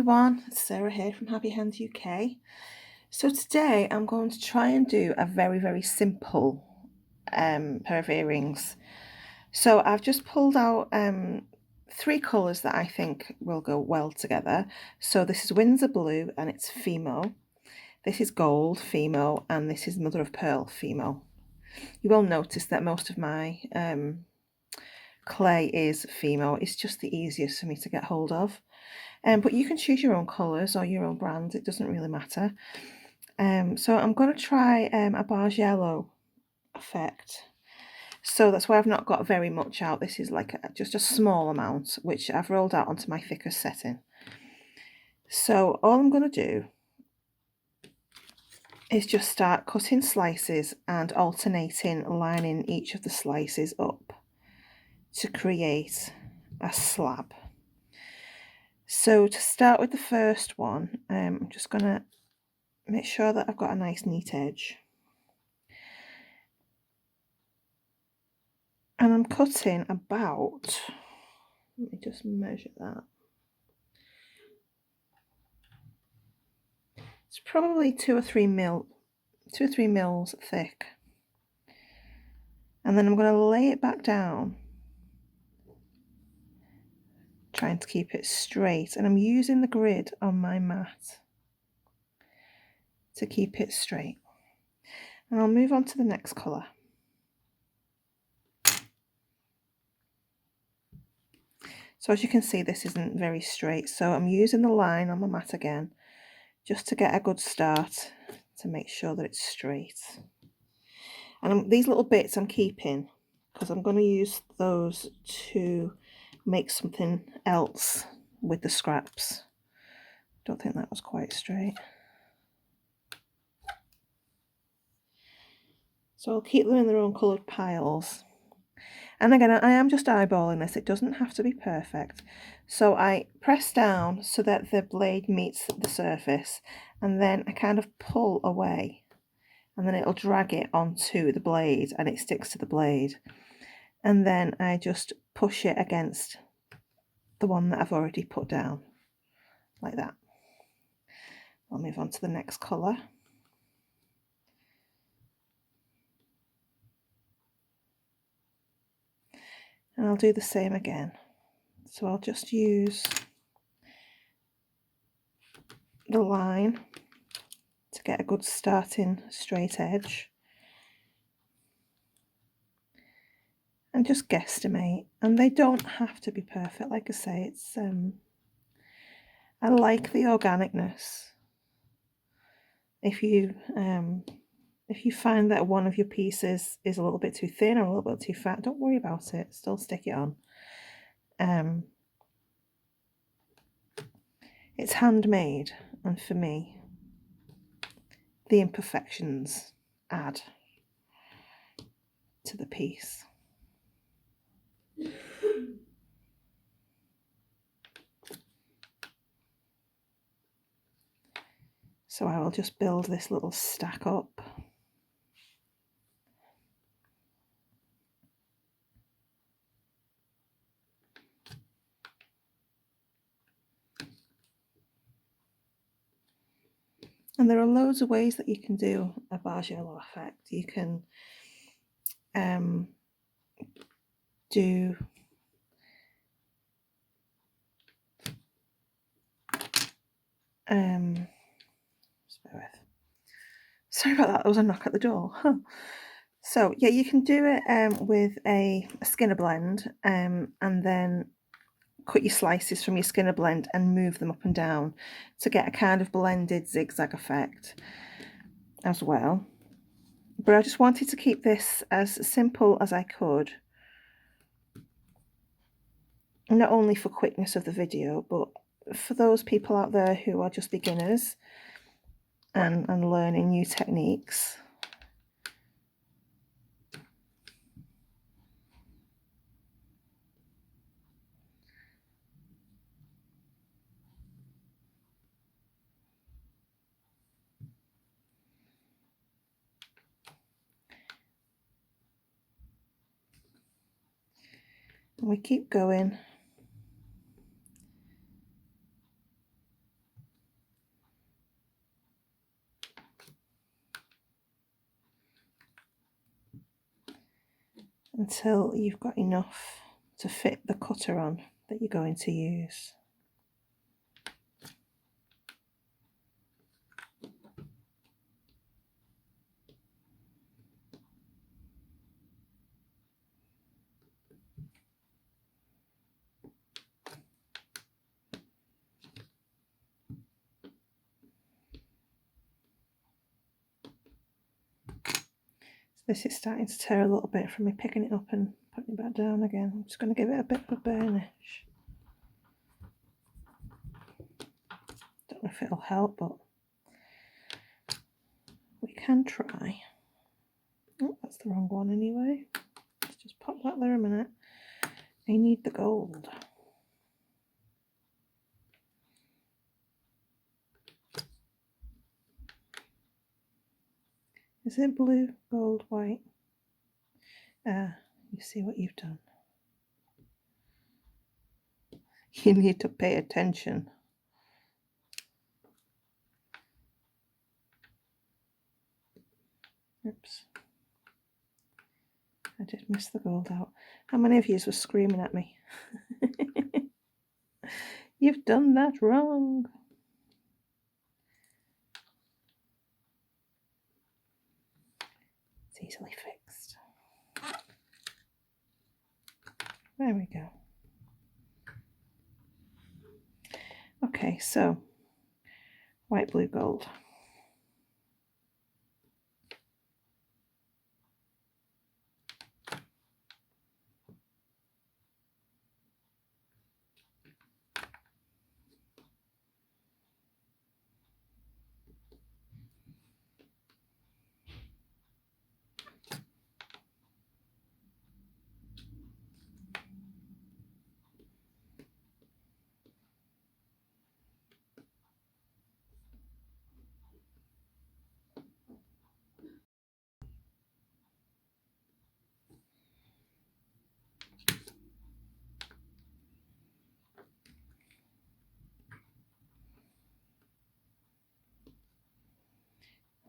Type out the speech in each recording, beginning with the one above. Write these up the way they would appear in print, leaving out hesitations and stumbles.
everyone, it's Sarah here from Happy Hands UK. So today I'm going to try and do a very simple pair of earrings. So I've just pulled out three colours that I think will go well together. So this is Windsor Blue and it's Fimo. This is Gold Fimo and this is Mother of Pearl Fimo. You will notice that most of my clay is Fimo. It's just the easiest for me to get hold of. But you can choose your own colours or your own brand, it doesn't really matter. So I'm going to try a Barge Yellow effect. So that's why I've not got very much out. This is like just a small amount, which I've rolled out onto my thicker setting. So all I'm going to do is just start cutting slices and alternating, lining each of the slices up to create a slab. So to start with the first one, I'm just going to make sure that I've got a nice neat edge. And I'm cutting about, let me just measure that. It's probably 2 or 3 mils thick. And then I'm going to lay it back down, trying to keep it straight. And I'm using the grid on my mat to keep it straight. And I'll move on to the next colour. So as you can see, this isn't very straight. So I'm using the line on my mat again, just to get a good start to make sure that it's straight. And these little bits I'm keeping because I'm going to use those to make something else with the scraps. Don't think that was quite straight. So I'll keep them in their own coloured piles. And again, I am just eyeballing this. It doesn't have to be perfect. So I press down so that the blade meets the surface, and then I kind of pull away, and then it'll drag it onto the blade and it sticks to the blade. And then I just push it against the one that I've already put down, like that. I'll move on to the next colour. And I'll do the same again. So I'll just use the line to get a good starting straight edge. And just guesstimate. And they don't have to be perfect, like I say, it's I like the organicness. If you find that one of your pieces is a little bit too thin or a little bit too fat, don't worry about it, still stick it on. It's handmade, and for me, the imperfections add to the piece. So I will just build this little stack up. And there are loads of ways that you can do a Barge Yellow effect. You can do sorry about that, there was a knock at the door. So yeah, you can do it with a skinner blend and then cut your slices from your skinner blend and move them up and down to get a kind of blended zigzag effect as well. But I just wanted to keep this as simple as I could, not only for quickness of the video, but for those people out there who are just beginners and learning new techniques. And we keep going. until you've got enough to fit the cutter on that you're going to use. This is starting to tear a little bit from me picking it up and putting it back down again. I'm just going to give it a bit of a burnish. Don't know if it'll help, but we can try. Oh, that's the wrong one anyway. Let's just pop that there a minute. I need the gold. Is it blue, gold, white? You see what you've done. You need to pay attention. Oops. I did miss the gold out. How many of you were screaming at me? You've done that wrong. It's easily fixed. There we go. Okay, so white, blue, gold.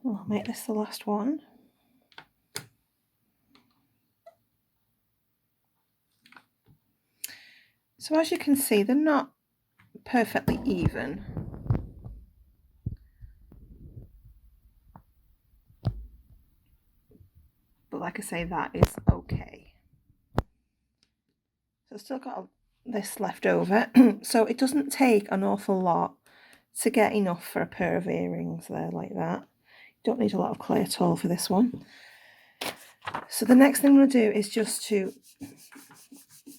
I'll make this the last one. So as you can see, they're not perfectly even. But like I say, that is okay. So I've still got this left over. So it doesn't take an awful lot to get enough for a pair of earrings there like that. Don't need a lot of clay at all for this one. So the next thing I'm going to do is just to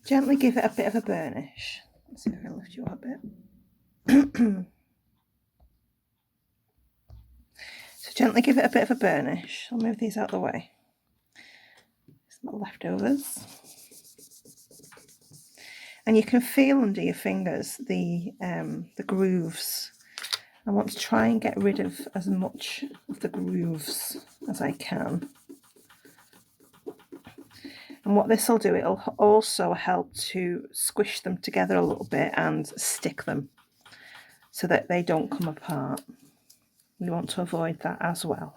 gently give it a bit of a burnish. Let's see if I can lift you up a bit. So gently give it a bit of a burnish. I'll move these out of the way. Some leftovers. And you can feel under your fingers the grooves. I want to try and get rid of as much of the grooves as I can. And what this will do, it'll also help to squish them together a little bit and stick them so that they don't come apart. We want to avoid that as well.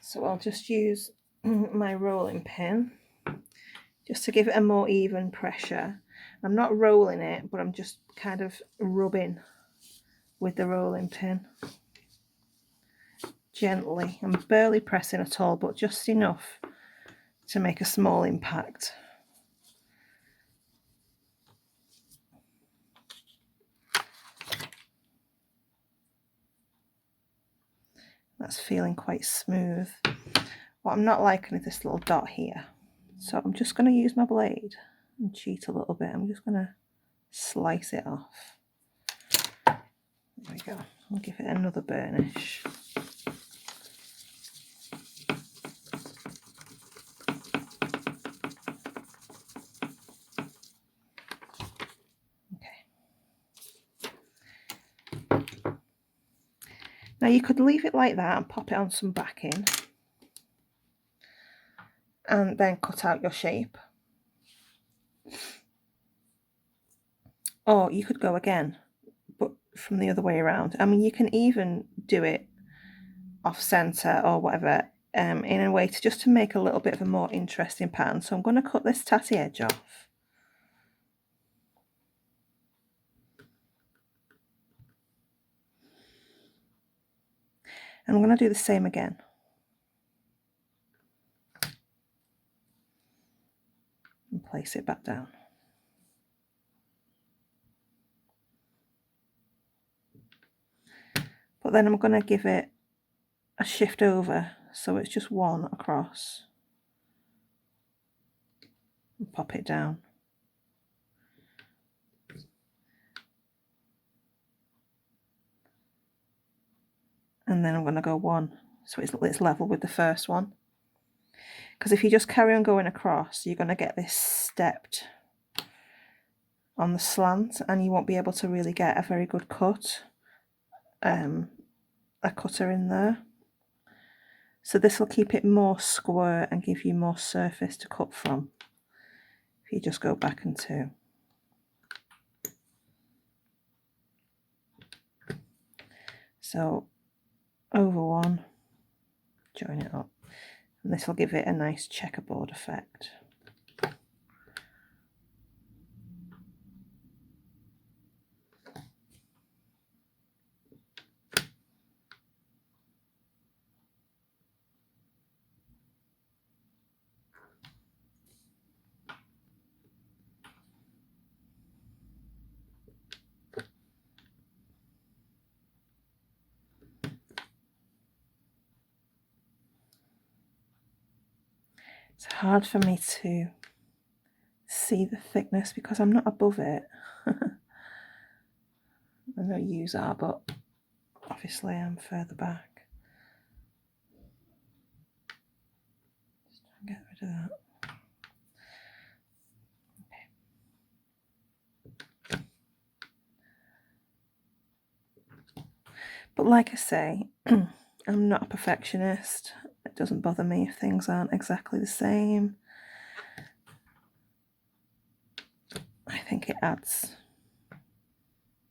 So I'll just use my rolling pin just to give it a more even pressure. I'm not rolling it, but I'm just kind of rubbing with the rolling pin. Gently. I'm barely pressing at all, but just enough to make a small impact. That's feeling quite smooth. What I'm not liking is this little dot here. So I'm just going to use my blade and cheat a little bit. I'm just going to slice it off. There we go. I'll give it another burnish. Now you could leave it like that and pop it on some backing and then cut out your shape. Or you could go again, but from the other way around. I mean, you can even do it off center or whatever, in a way to make a little bit of a more interesting pattern. So I'm going to cut this tatty edge off. And I'm going to do the same again. And place it back down. But then I'm going to give it a shift over, so it's just one across. And pop it down. And then I'm going to go one, so it's level with the first one. Because if you just carry on going across, you're going to get this stepped on the slant, and you won't be able to really get a very good cut, a cutter in there. So this will keep it more square and give you more surface to cut from. If you just go back and two. So over one, join it up, and this will give it a nice checkerboard effect. It's hard for me to see the thickness because I'm not above it. I know yous are, but obviously I'm further back. Just try and get rid of that. Okay. But like I say, I'm not a perfectionist. It doesn't bother me if things aren't exactly the same. I think it adds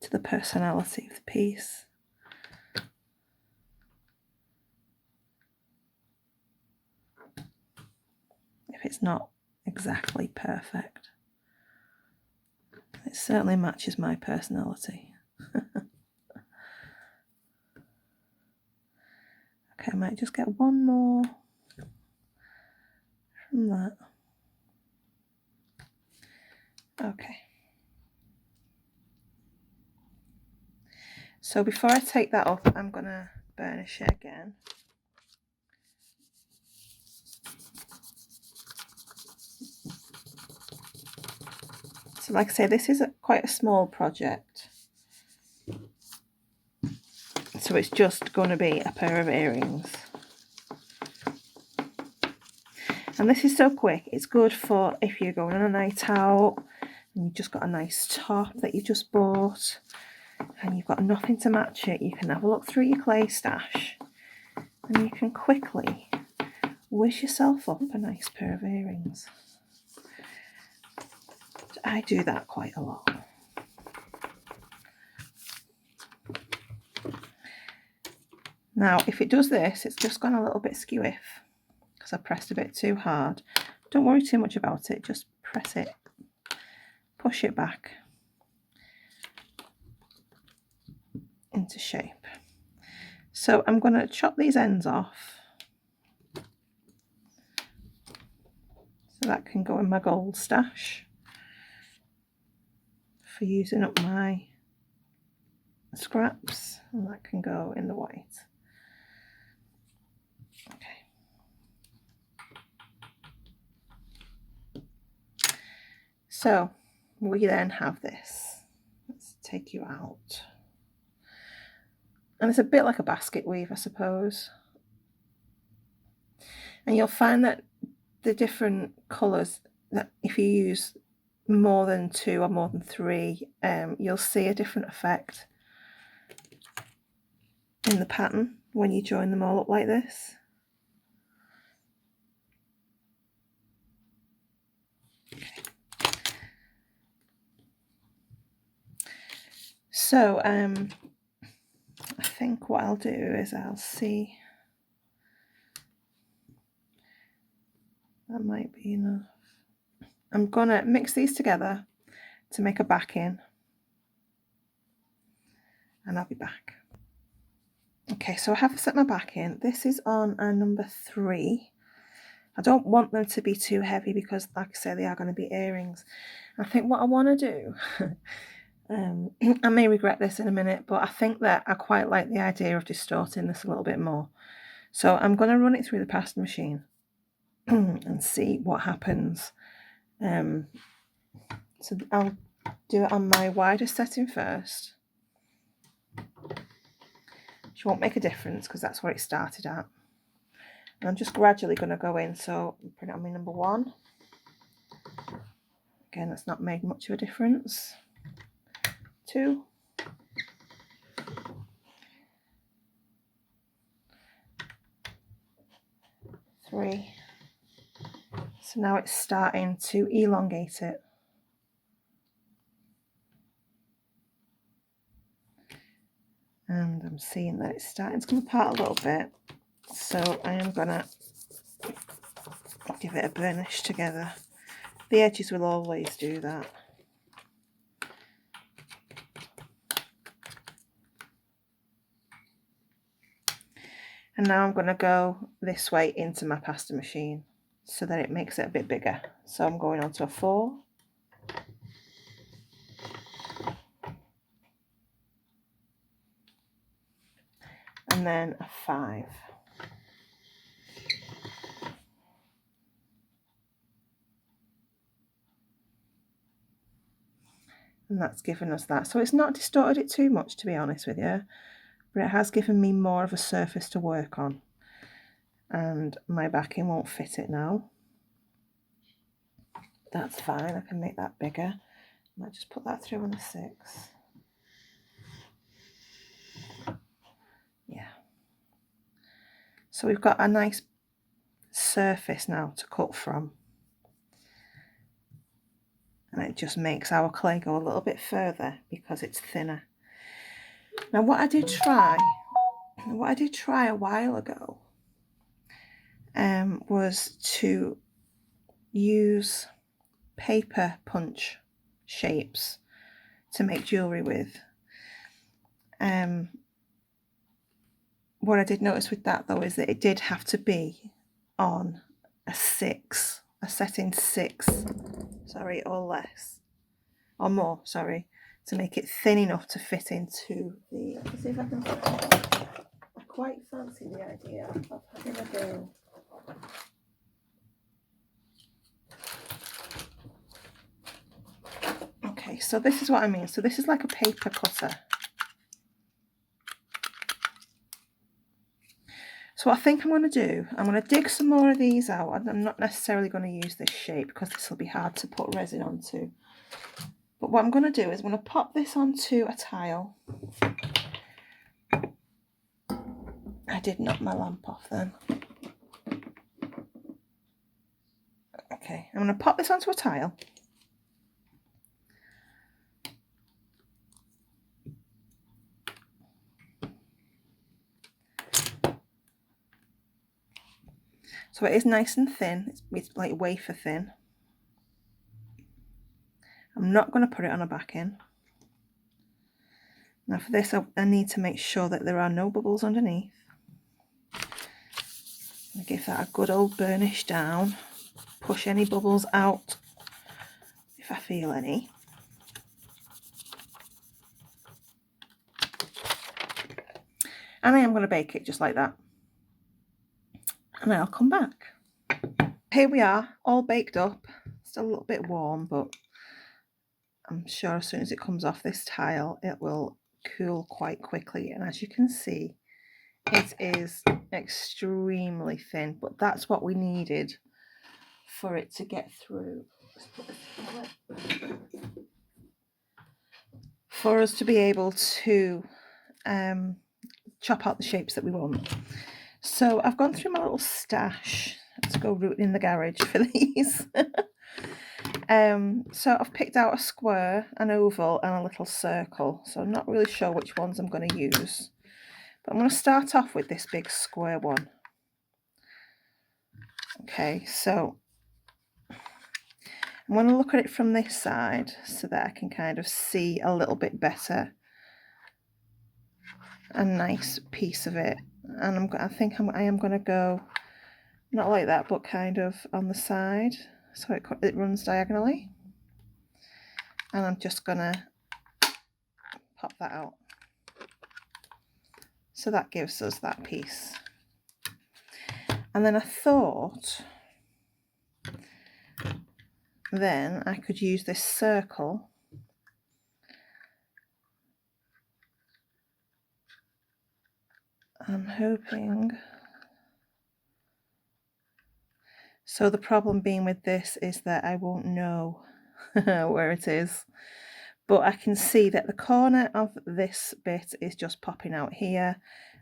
to the personality of the piece. If it's not exactly perfect, it certainly matches my personality. Okay, I might just get one more from that. Okay. So before I take that off, I'm going to burnish it again. So like I say, this is quite a small project. So it's just going to be a pair of earrings. And this is so quick. It's good for if you're going on a night out and you've just got a nice top that you just bought and you've got nothing to match it. You can have a look through your clay stash and you can quickly whiz yourself up a nice pair of earrings. I do that quite a lot. Now, if it does this, it's just gone a little bit skewiff because I pressed a bit too hard. Don't worry too much about it, just press it, push it back into shape. So I'm going to chop these ends off so that can go in my gold stash for using up my scraps, and that can go in the white. Okay. So we then have this. Let's take you out. And it's a bit like a basket weave, I suppose. And you'll find that the different colours, that if you use more than two or more than three, you'll see a different effect in the pattern when you join them all up like this. So I think what I'll do is I'll see That might be enough. I'm gonna mix these together to make a backing, and I'll be back. Okay, so I have set my backing. This is on a number 3. I don't want them to be too heavy because, like I say, they are going to be earrings. I think what I want to do, I may regret this in a minute, but I think that I quite like the idea of distorting this a little bit more. So I'm going to run it through the pasta machine and see what happens. So I'll do it on my wider setting first. Which won't make a difference because that's where it started at. And I'm just gradually going to go in. So put it on my number 1. Again, that's not made much of a difference. 2. 3. So now it's starting to elongate it. And I'm seeing that it's starting to come apart a little bit. So I am going to give it a burnish together. The edges will always do that. And now I'm going to go this way into my pasta machine so that it makes it a bit bigger. So I'm going on to a 4. And then a 5. And that's given us that. So it's not distorted it too much, to be honest with you, but it has given me more of a surface to work on. And my backing won't fit it now. That's fine, I can make that bigger. I might just put that through on a 6. Yeah. So we've got a nice surface now to cut from. And it just makes our clay go a little bit further because it's thinner. Now what I did try a while ago was to use paper punch shapes to make jewellery with. What I did notice with that though is that it did have to be on a setting 6, sorry, or less, or more, sorry, to make it thin enough to fit into the, let's see if I can, I quite fancy the idea of having a go. Okay, so this is what I mean. So this is like a paper cutter. So what I think I'm going to do, I'm going to dig some more of these out. I'm not necessarily going to use this shape because this will be hard to put resin onto. But what I'm going to do is I'm going to pop this onto a tile. I did knock my lamp off then. Okay, I'm going to pop this onto a tile. So it is nice and thin, it's like wafer thin. I'm not going to put it on a backing. Now for this I need to make sure that there are no bubbles underneath. I give that a good old burnish down, push any bubbles out if I feel any. And I am going to bake it just like that. And I'll come back. Here we are, all baked up. Still a little bit warm, but I'm sure as soon as it comes off this tile, it will cool quite quickly. And as you can see, it is extremely thin, but that's what we needed for it to get through. For us to be able to chop out the shapes that we want. So I've gone through my little stash. I have to go rooting in the garage for these. So I've picked out a square, an oval and a little circle. So I'm not really sure which ones I'm going to use. But I'm going to start off with this big square one. Okay, so I'm going to look at it from this side so that I can kind of see a little bit better a nice piece of it. And I think I am going to go not like that, but kind of on the side, so it runs diagonally. And I'm just going to pop that out. So that gives us that piece. And then I thought then I could use this circle I'm hoping. So the problem being with this is that I won't know where it is, but I can see that the corner of this bit is just popping out here,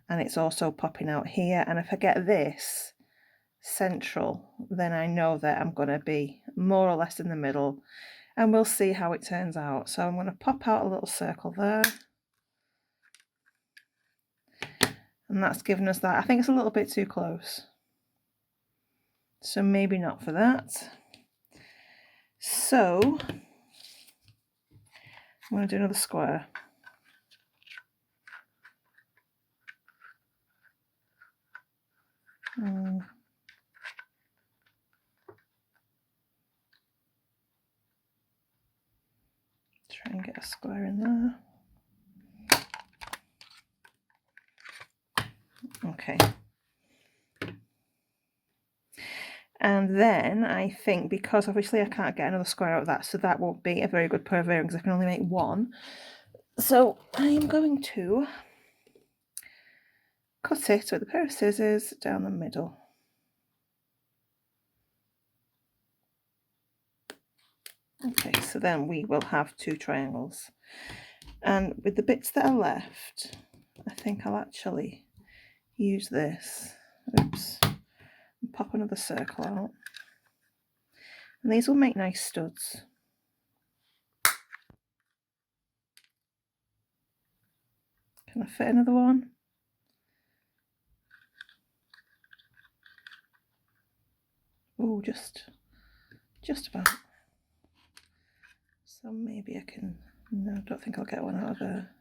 and it's also popping out here, and if I get this central, then I know that I'm going to be more or less in the middle, and we'll see how it turns out. So I'm going to pop out a little circle there, and that's given us that. I think it's a little bit too close, so maybe not for that. So I'm going to do another square. Try and get a square in there. Okay. And then I think, because obviously I can't get another square out of that, so that won't be a very good pair of earrings. I can only make one. So I am going to cut it with a pair of scissors down the middle. Okay, so then we will have two triangles. And with the bits that are left, I think I'll actually use this. Oops. And pop another circle out. And these will make nice studs. Can I fit another one? Oh, just about. So maybe I can, no, I don't think I'll get one out of there.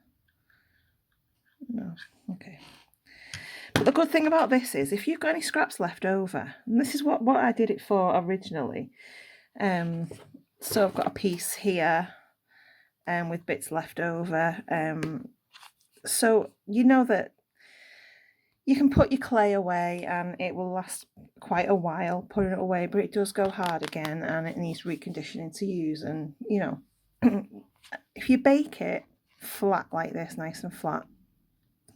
No, okay. But the good thing about this is, if you've got any scraps left over, and this is what I did it for originally. So I've got a piece here with bits left over. So you know that you can put your clay away and it will last quite a while putting it away, but it does go hard again and it needs reconditioning to use. And you know, if you bake it flat like this, nice and flat,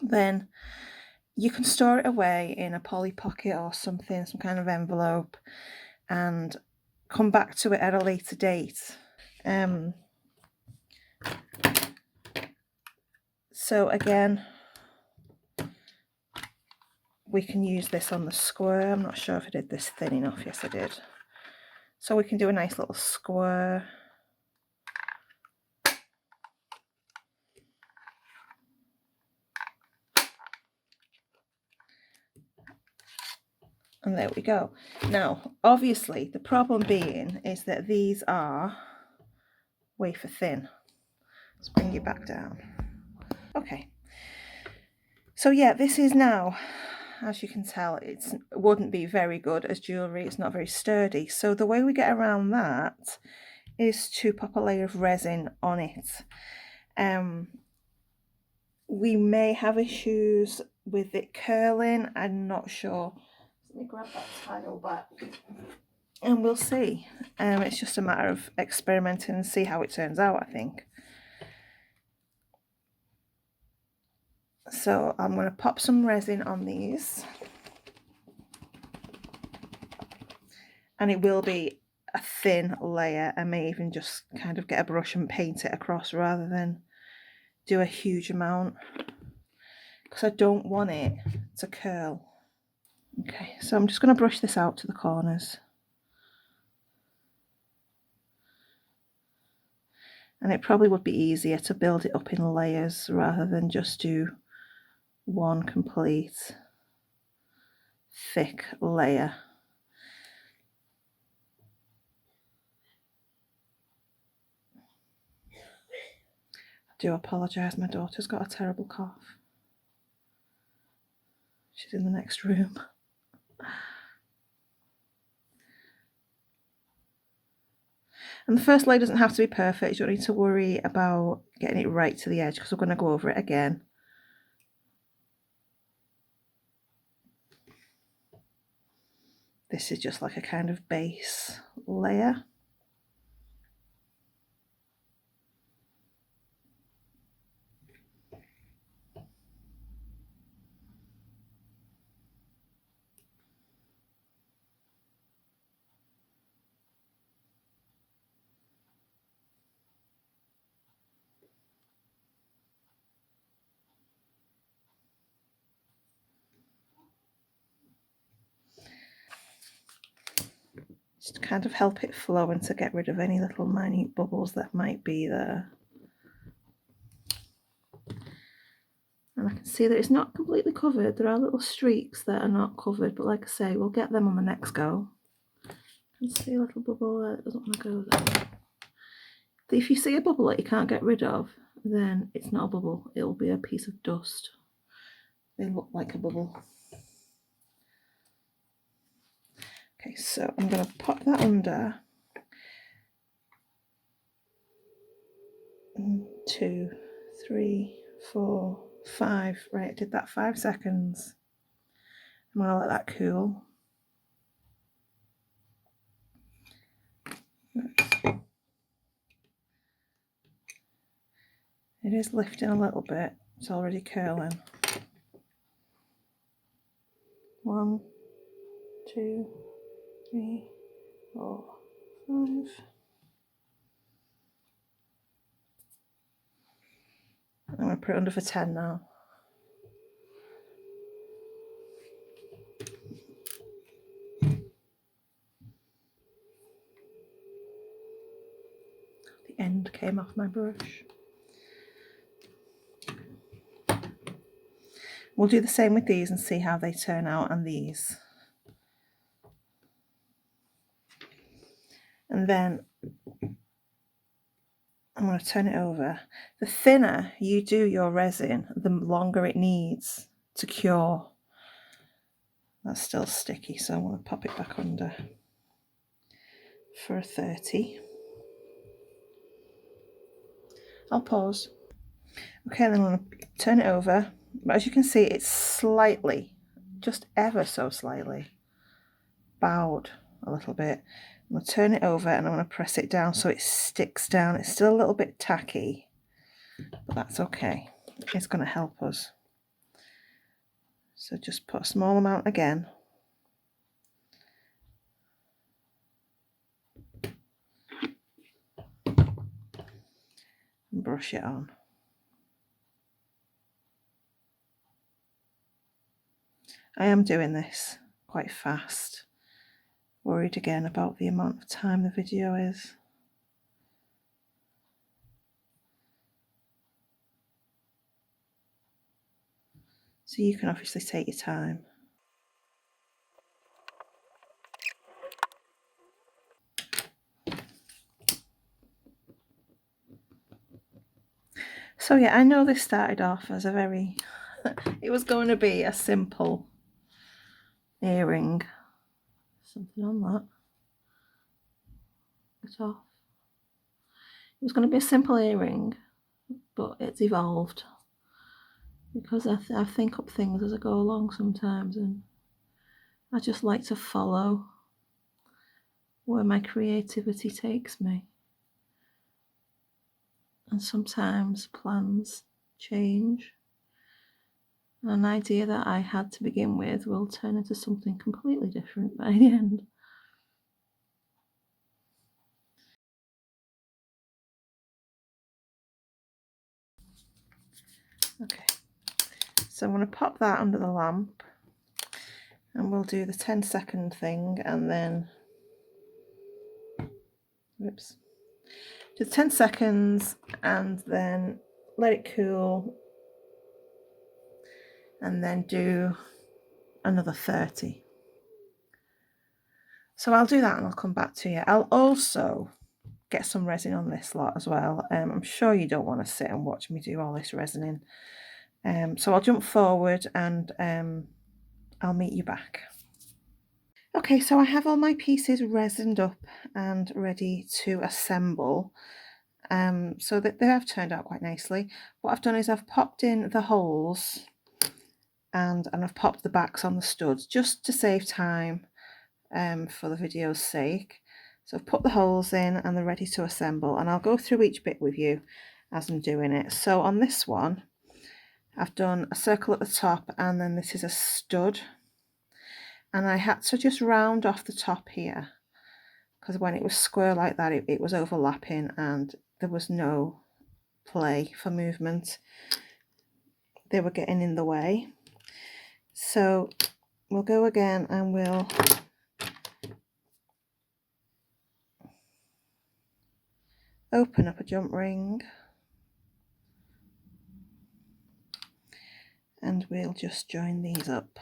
then you can store it away in a poly pocket or something, some kind of envelope, and come back to it at a later date. So again, we can use this on the square. I'm not sure if I did this thin enough. Yes, I did. So we can do a nice little square. And there we go. Now, obviously, the problem being is that these are wafer thin. Let's bring you back down. Okay. So yeah, this is now, as you can tell, it wouldn't be very good as jewellery. It's not very sturdy. So the way we get around that is to pop a layer of resin on it. We may have issues with it curling. I'm not sure. Let me grab that tile back and we'll see. It's just a matter of experimenting and see how it turns out, I think. So I'm going to pop some resin on these, and it will be a thin layer. I may even just kind of get a brush and paint it across rather than do a huge amount, because I don't want it to curl. Okay, so I'm just going to brush this out to the corners. And it probably would be easier to build it up in layers rather than just do one complete thick layer. Do apologise, my daughter's got a terrible cough. She's in the next room. And the first layer doesn't have to be perfect. You don't need to worry about getting it right to the edge because we're going to go over it again. This is just like a kind of base layer. Just to kind of help it flow and to get rid of any little minute bubbles that might be there. And I can see that it's not completely covered. There are little streaks that are not covered, but like I say, we'll get them on the next go. I can see a little bubble there that doesn't want to go there. If you see a bubble that you can't get rid of, then it's not a bubble. It'll be a piece of dust. They look like a bubble. Okay, so I'm going to pop that under. 1, 2, 3, 4, 5. Right, I did that 5 seconds. I'm going to let that cool. Oops. It is lifting a little bit. It's already curling. 1, 2, 3, 4, 5. I'm going to put it under for 10 now. The end came off my brush. We'll do the same with these and see how they turn out on these. And then I'm going to turn it over. The thinner you do your resin, the longer it needs to cure. That's still sticky, so I'm going to pop it back under for a 30. I'll pause. Okay, then I'm going to turn it over. But as you can see, it's slightly, just ever so slightly, bowed a little bit. I'm going to turn it over and I'm going to press it down so it sticks down. It's still a little bit tacky, but that's okay. It's going to help us. So just put a small amount again. And brush it on. I am doing this quite fast. Worried again about the amount of time the video is. So you can obviously take your time. So yeah, I know this started off as a very, it was going to be a simple earring. Something on that. Get off. It was going to be a simple earring, but it's evolved. Because I think up things as I go along sometimes, and I just like to follow where my creativity takes me. And sometimes plans change. An idea that I had to begin with will turn into something completely different by the end. Okay, so I'm going to pop that under the lamp and we'll do the 10-second thing and then, whoops, do 10 seconds and then let it cool and then do another 30. So I'll do that and I'll come back to you. I'll also get some resin on this lot as well. I'm sure you don't want to sit and watch me do all this resining. So I'll jump forward and I'll meet you back. Okay, so I have all my pieces resined up and ready to assemble. So that they have turned out quite nicely. What I've done is I've popped in the holes and I've popped the backs on the studs just to save time for the video's sake. So I've put the holes in and they're ready to assemble, and I'll go through each bit with you as I'm doing it. So on this one, I've done a circle at the top, and then this is a stud, and I had to just round off the top here because when it was square like that it was overlapping and there was no play for movement. They were getting in the way. So we'll go again and we'll open up a jump ring and we'll just join these up.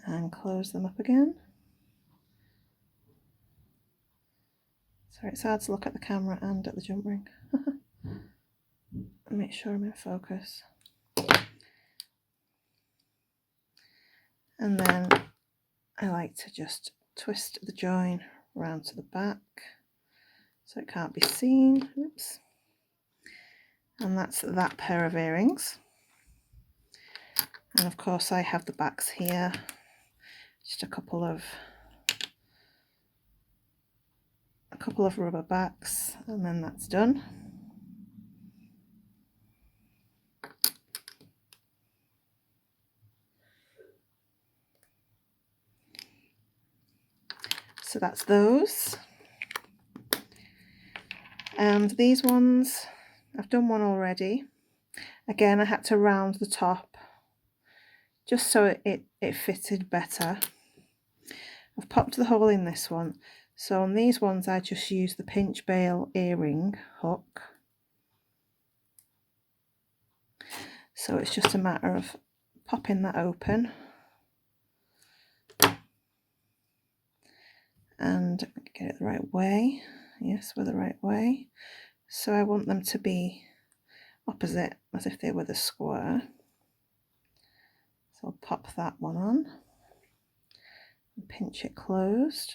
And close them up again. Sorry, it's hard to look at the camera and at the jump ring. Make sure I'm in focus. And then I like to just twist the join round to the back so it can't be seen. Oops. And that's that pair of earrings. And of course I have the backs here, just a couple of rubber backs, and then that's done. So that's those. And these ones, I've done one already. Again, I had to round the top just so it fitted better. I've popped the hole in this one. So on these ones I just use the pinch bail earring hook. So it's just a matter of popping that open and get it the right way. Yes, we're the right way. So I want them to be opposite as if they were the square. So I'll pop that one on and pinch it closed.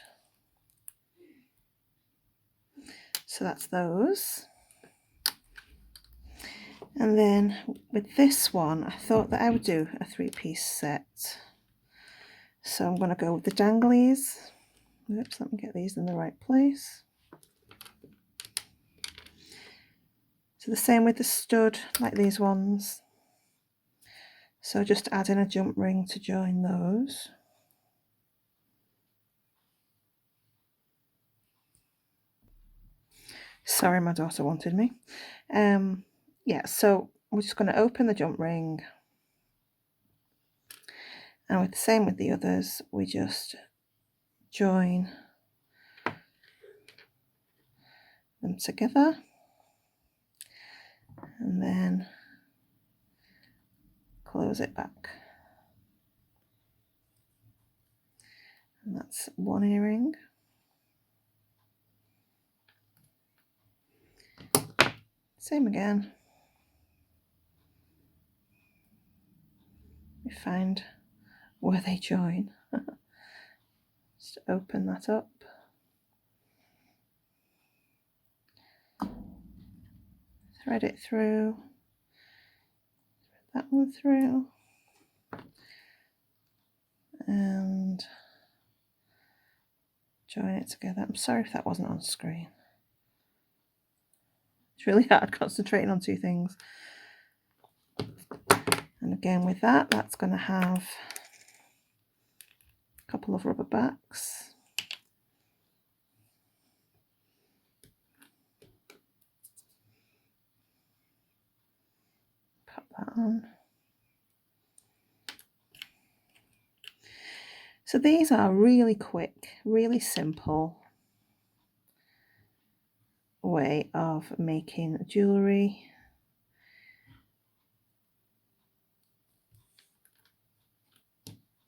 So that's those. And then with this one, I thought that I would do a 3-piece set. So I'm going to go with the danglies. Oops, let me get these in the right place. So the same with the stud, like these ones. So just add in a jump ring to join those. Sorry, my daughter wanted me. Yeah, so we're just going to open the jump ring. And with the same with the others, we just join them together. And then close it back. And that's one earring. Same again. We find where they join. Just open that up. Thread it through. Thread that one through. And join it together. I'm sorry if that wasn't on screen. It's really hard concentrating on two things. And again with that, that's going to have a couple of rubber backs. Pop that on. So these are really quick, really simple way of making jewellery.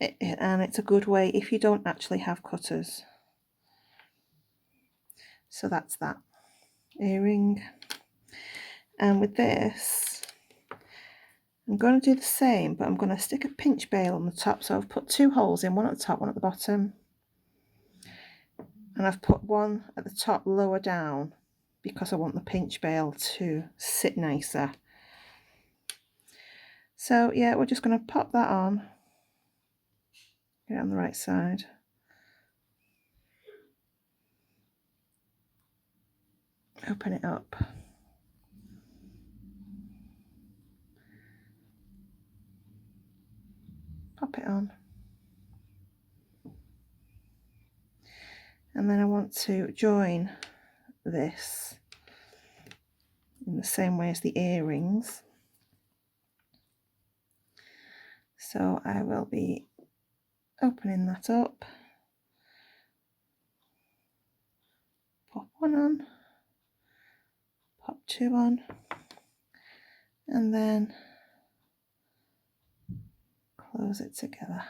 and it's a good way if you don't actually have cutters. So that's that earring. And with this, I'm going to do the same, but I'm going to stick a pinch bail on the top. So I've put 2 holes in, one at the top, one at the bottom. And I've put one at the top lower down because I want the pinch bail to sit nicer. So yeah, we're just going to pop that on. Get it on the right side. Open it up. Pop it on. And then I want to join this in the same way as the earrings. So I will be opening that up. Pop one on. Pop 2 on. And then close it together.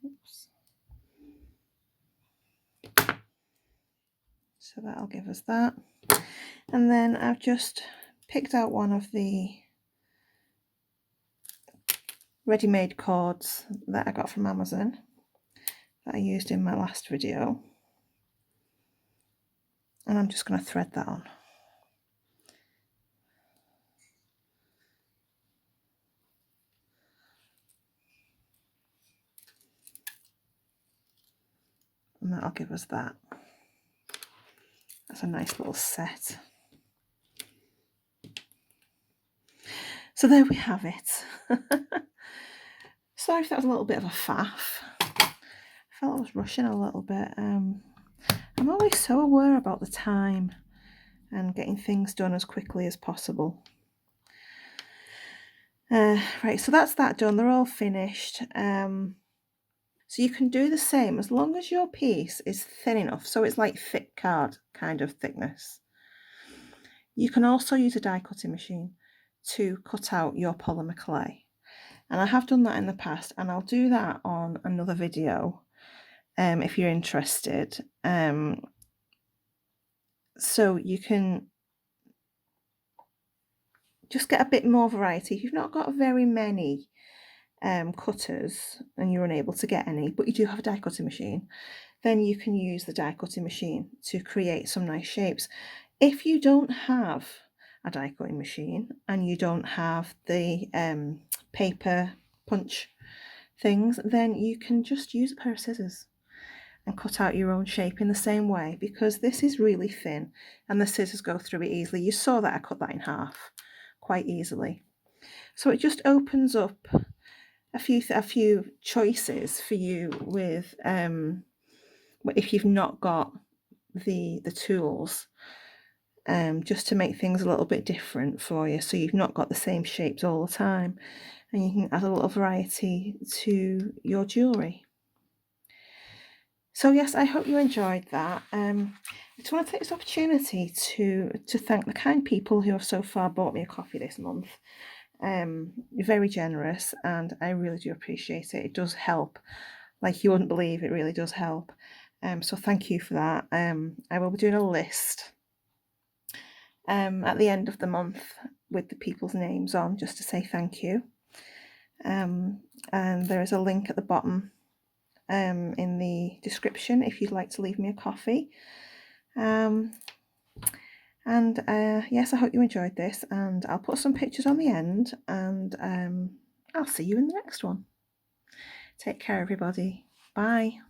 Oops. So that'll give us that. And then I've just picked out one of the ready-made cords that I got from Amazon that I used in my last video. And I'm just going to thread that on. And that'll give us that. That's a nice little set. So there we have it. Sorry if that was a little bit of a faff. I felt I was rushing a little bit. I'm always so aware about the time and getting things done as quickly as possible. Right, so that's that done. They're all finished. So you can do the same as long as your piece is thin enough, so it's like thick card kind of thickness. You can also use a die cutting machine to cut out your polymer clay. And I have done that in the past, and I'll do that on another video if you're interested. So you can just get a bit more variety. If you've not got very many cutters and you're unable to get any, but you do have a die cutting machine, then you can use the die cutting machine to create some nice shapes. If you don't have a die cutting machine and you don't have the paper punch things, then you can just use a pair of scissors and cut out your own shape in the same way, because this is really thin and the scissors go through it easily. You saw that I cut that in half quite easily. So it just opens up a few choices for you with if you've not got the tools, just to make things a little bit different for you, so you've not got the same shapes all the time, and you can add a little variety to your jewellery. So yes, I hope you enjoyed that. I just want to take this opportunity to thank the kind people who have so far bought me a coffee this month. You're very generous, and I really do appreciate it. It does help, like you wouldn't believe, it really does help. So thank you for that. I will be doing a list at the end of the month with the people's names on, just to say thank you. And there is a link at the bottom in the description if you'd like to leave me a coffee. Yes, I hope you enjoyed this, and I'll put some pictures on the end, and I'll see you in the next one. Take care, everybody. Bye.